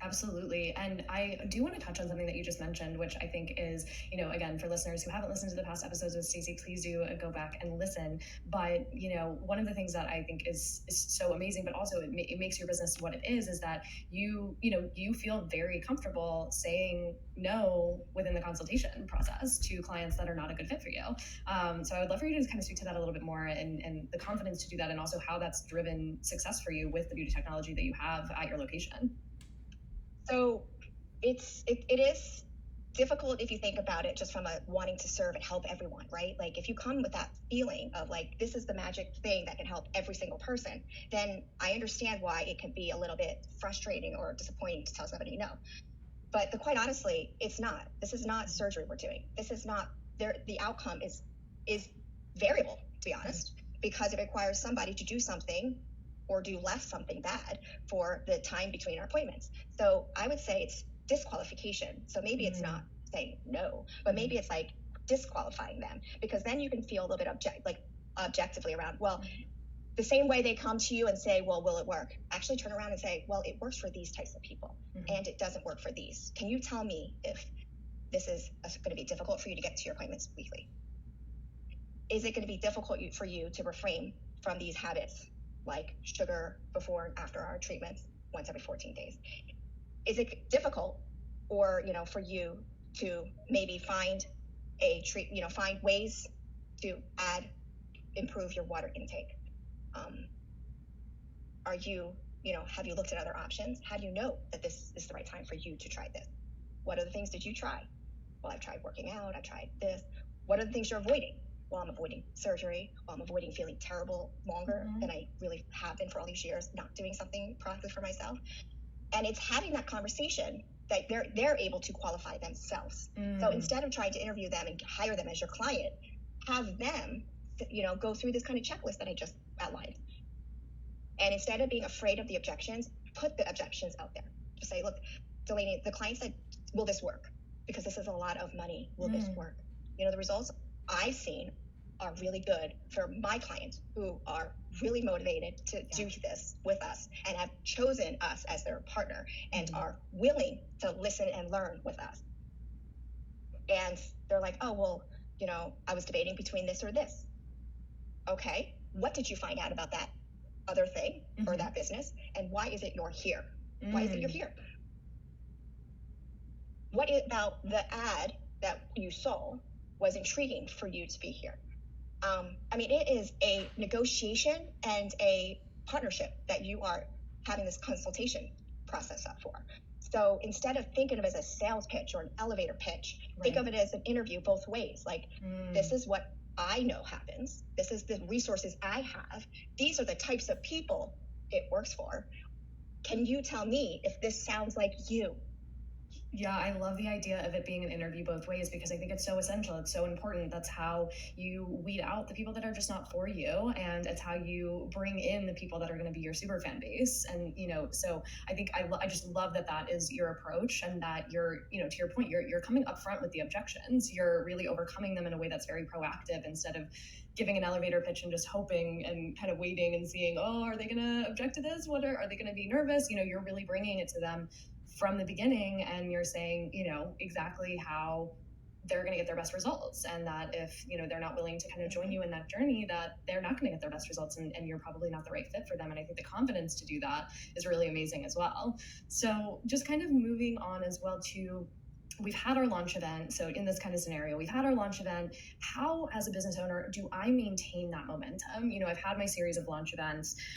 Absolutely. And I do want to touch on something that you just mentioned, which I think is, again, for listeners who haven't listened to the past episodes with Stacey, please do go back and listen. But, one of the things that I think is so amazing, but also it makes your business what it is that you feel very comfortable saying no within the consultation process to clients that are not a good fit for you. So I would love for you to kind of speak to that a little bit more and the confidence to do that, and also how that's driven success for you with the beauty technology that you have at your location. So it is difficult if you think about it just from a wanting to serve and help everyone, right? Like if you come with that feeling of like, this is the magic thing that can help every single person, then I understand why it can be a little bit frustrating or disappointing to tell somebody no. But quite honestly, it's not. This is not surgery we're doing. This is not the outcome is variable, to be honest, because it requires somebody to do something or do less something bad for the time between our appointments. So I would say it's disqualification. So maybe it's not saying no, but maybe it's like disqualifying them, because then you can feel a little bit objectively around, well, the same way they come to you and say, well, will it work? Actually turn around and say, well, it works for these types of people and it doesn't work for these. Can you tell me if this is going to be difficult for you to get to your appointments weekly? Is it going to be difficult for you to refrain from these habits like sugar before and after our treatments once every 14 days? Is it difficult or, for you to maybe find find ways to improve your water intake? Have you looked at other options? How do you know that this is the right time for you to try this? What other things did you try? Well, I've tried working out. I've tried this. What are the things you're avoiding? Well, I'm avoiding surgery. Well, I'm avoiding feeling terrible longer than I really have been for all these years, not doing something proactive for myself. And it's having that conversation that they're able to qualify themselves. So instead of trying to interview them and hire them as your client, have them, go through this kind of checklist that I just outlined. And instead of being afraid of the objections, put the objections out there. Just say, look, Delaney, the client said, will this work? Because this is a lot of money. Will this work? The results I've seen are really good for my clients who are really motivated to do this with us and have chosen us as their partner and are willing to listen and learn with us. And they're like, oh, well, I was debating between this or this. Okay, what did you find out about that other thing or that business? And why is it you're here? Why is it you're here? What about the ad that you saw was intriguing for you to be here? It is a negotiation and a partnership that you are having this consultation process up for. So instead of thinking of it as a sales pitch or an elevator pitch, think of it as an interview both ways. Like, this is what I know happens. This is the resources I have. These are the types of people it works for. Can you tell me if this sounds like you? Yeah, I love the idea of it being an interview both ways, because I think it's so essential. It's so important. That's how you weed out the people that are just not for you. And it's how you bring in the people that are going to be your super fan base. And, so I think I just love that is your approach, and that you're, to your point, you're coming up front with the objections. You're really overcoming them in a way that's very proactive, instead of giving an elevator pitch and just hoping and kind of waiting and seeing, oh, are they going to object to this? Are they going to be nervous? You're really bringing it to them from the beginning, and you're saying, exactly how they're going to get their best results, and that if, they're not willing to kind of join you in that journey, that they're not going to get their best results, and you're probably not the right fit for them. And I think the confidence to do that is really amazing as well. So just kind of moving on as well to, we've had our launch event. So in this kind of scenario, we've had our launch event. How, as a business owner, do I maintain that momentum? I've had my series of launch events.